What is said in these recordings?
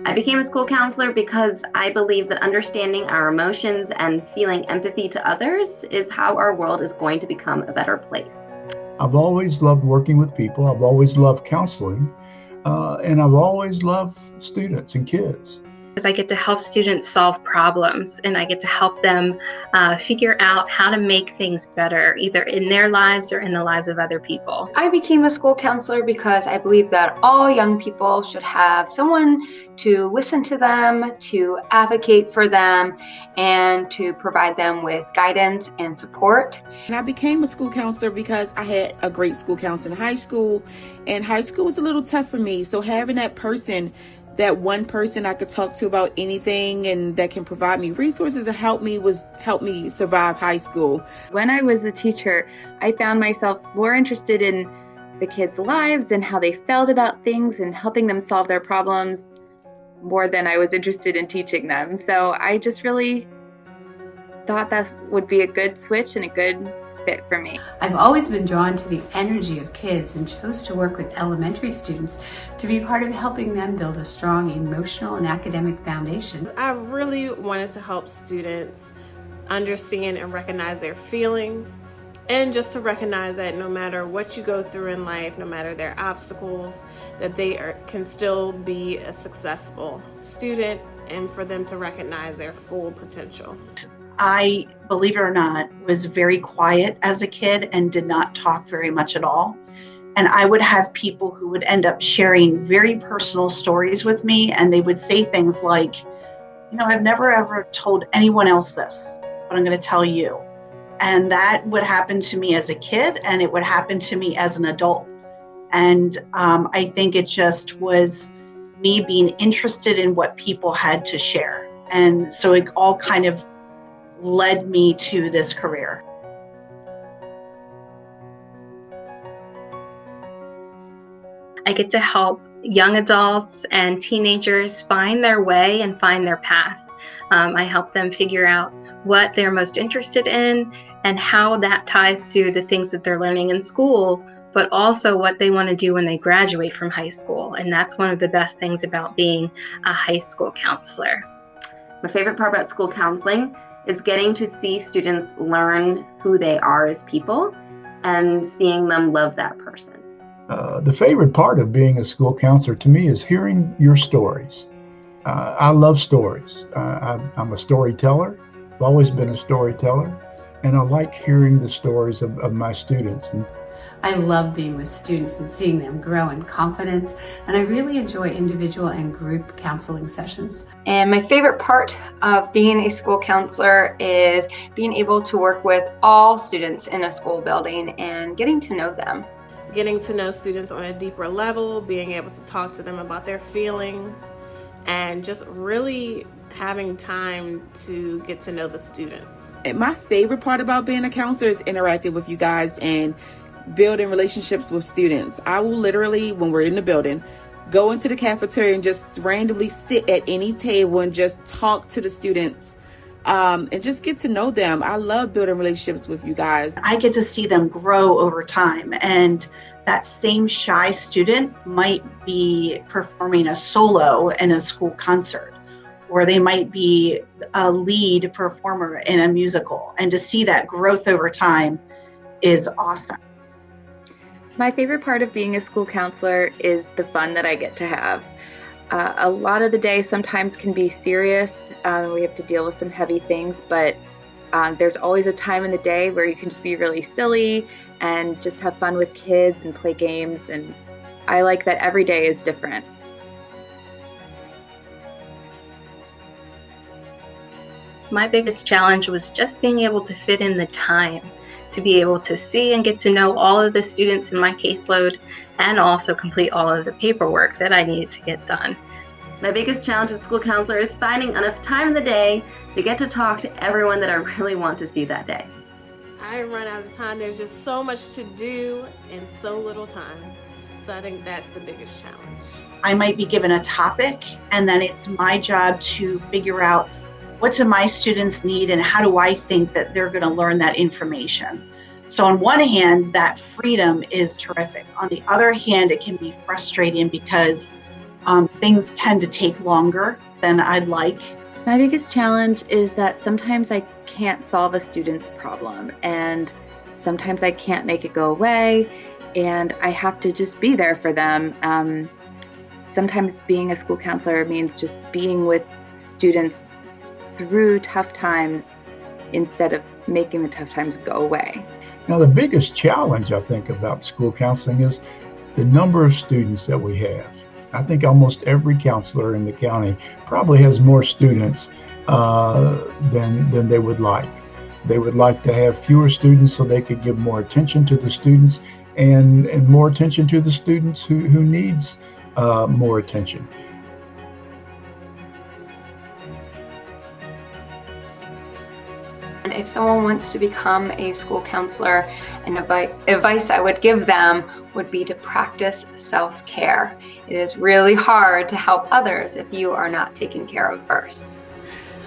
I became a school counselor because I believe that understanding our emotions and feeling empathy to others is how our world is going to become a better place. I've always loved working with people. I've always loved counseling, and I've always loved students and kids. I get to help students solve problems, and I get to help them figure out how to make things better, either in their lives or in the lives of other people. I became a school counselor because I believe that all young people should have someone to listen to them, to advocate for them, and to provide them with guidance and support. And I became a school counselor because I had a great school counselor in high school, and high school was a little tough for me. So having that one person I could talk to about anything and that can provide me resources and help me survive high school. When I was a teacher, I found myself more interested in the kids' lives and how they felt about things and helping them solve their problems more than I was interested in teaching them. So I just really thought that would be a good switch and a good fit for me. I've always been drawn to the energy of kids and chose to work with elementary students to be part of helping them build a strong emotional and academic foundation. I really wanted to help students understand and recognize their feelings, and just to recognize that no matter what you go through in life, no matter their obstacles, that they can still be a successful student, and for them to recognize their full potential. I, believe it or not, was very quiet as a kid and did not talk very much at all. And I would have people who would end up sharing very personal stories with me, and they would say things like, I've never ever told anyone else this, but I'm going to tell you. And that would happen to me as a kid, and it would happen to me as an adult. And I think it just was me being interested in what people had to share. And so it all kind of led me to this career. I get to help young adults and teenagers find their way and find their path. I help them figure out what they're most interested in and how that ties to the things that they're learning in school, but also what they want to do when they graduate from high school. And that's one of the best things about being a high school counselor. My favorite part about school counseling is getting to see students learn who they are as people and seeing them love that person. The favorite part of being a school counselor to me is hearing your stories. I love stories. I'm a storyteller. I've always been a storyteller, and I like hearing the stories of my students. I love being with students and seeing them grow in confidence, and I really enjoy individual and group counseling sessions. And my favorite part of being a school counselor is being able to work with all students in a school building and getting to know them. Getting to know students on a deeper level, being able to talk to them about their feelings, and just really having time to get to know the students. And my favorite part about being a counselor is interacting with you guys and building relationships with students. I will literally, when we're in the building, go into the cafeteria and just randomly sit at any table and just talk to the students and just get to know them. I love building relationships with you guys. I get to see them grow over time, and that same shy student might be performing a solo in a school concert, or they might be a lead performer in a musical, and to see that growth over time is awesome. My favorite part of being a school counselor is the fun that I get to have. A lot of the day sometimes can be serious. We have to deal with some heavy things, but there's always a time in the day where you can just be really silly and just have fun with kids and play games. And I like that every day is different. So my biggest challenge was just being able to fit in the time to be able to see and get to know all of the students in my caseload and also complete all of the paperwork that I needed to get done. My biggest challenge as school counselor is finding enough time in the day to get to talk to everyone that I really want to see that day. I run out of time. There's just so much to do in so little time. So I think that's the biggest challenge. I might be given a topic, and then it's my job to figure out what do my students need and how do I think that they're going to learn that information. So on one hand, that freedom is terrific. On the other hand, it can be frustrating because Things tend to take longer than I'd like. My biggest challenge is that sometimes I can't solve a student's problem, and sometimes I can't make it go away, and I have to just be there for them. Sometimes being a school counselor means just being with students through tough times instead of making the tough times go away. Now, the biggest challenge I think about school counseling is the number of students that we have. I think almost every counselor in the county probably has more students than they would like. They would like to have fewer students so they could give more attention to the students and more attention to the students who needs more attention. And if someone wants to become a school counselor, and advice I would give them would be to practice self-care. It is really hard to help others if you are not taken care of first.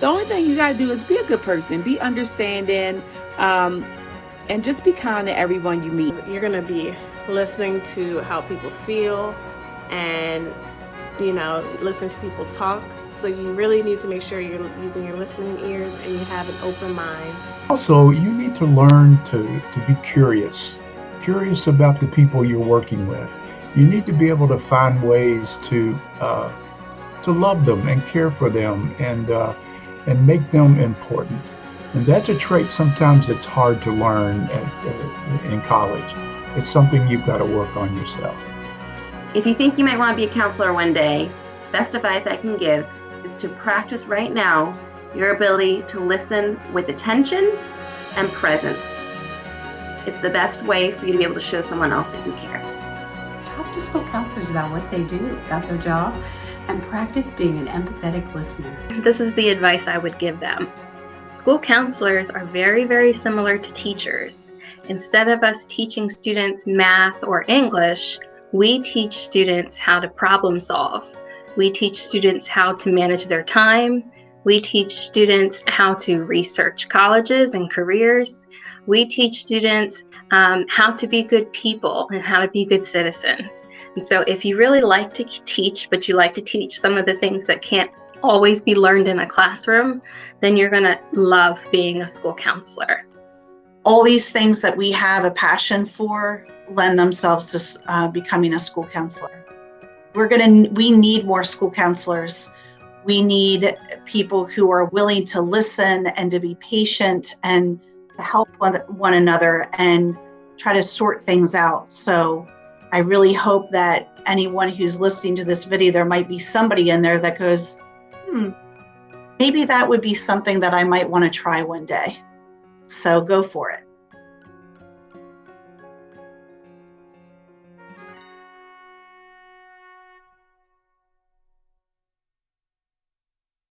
The only thing you got to do is be a good person, be understanding, and just be kind to everyone you meet. You're going to be listening to how people feel and, listening to people talk. So you really need to make sure you're using your listening ears and you have an open mind. Also, you need to learn to be curious about the people you're working with. You need to be able to find ways to love them and care for them and make them important. And that's a trait sometimes that's hard to learn in college. It's something you've got to work on yourself. If you think you might want to be a counselor one day, best advice I can give is to practice right now your ability to listen with attention and presence. It's the best way for you to be able to show someone else that you care. Talk to school counselors about what they do, about their job, and practice being an empathetic listener. This is the advice I would give them. School counselors are very, very similar to teachers. Instead of us teaching students math or English, we teach students how to problem solve. We teach students how to manage their time. We teach students how to research colleges and careers. We teach students how to be good people and how to be good citizens. And so if you really like to teach, but you like to teach some of the things that can't always be learned in a classroom, then you're going to love being a school counselor. All these things that we have a passion for lend themselves to becoming a school counselor. We need more school counselors. We need people who are willing to listen and to be patient and to help one another and try to sort things out. So I really hope that anyone who's listening to this video, there might be somebody in there that goes, maybe that would be something that I might want to try one day. So go for it.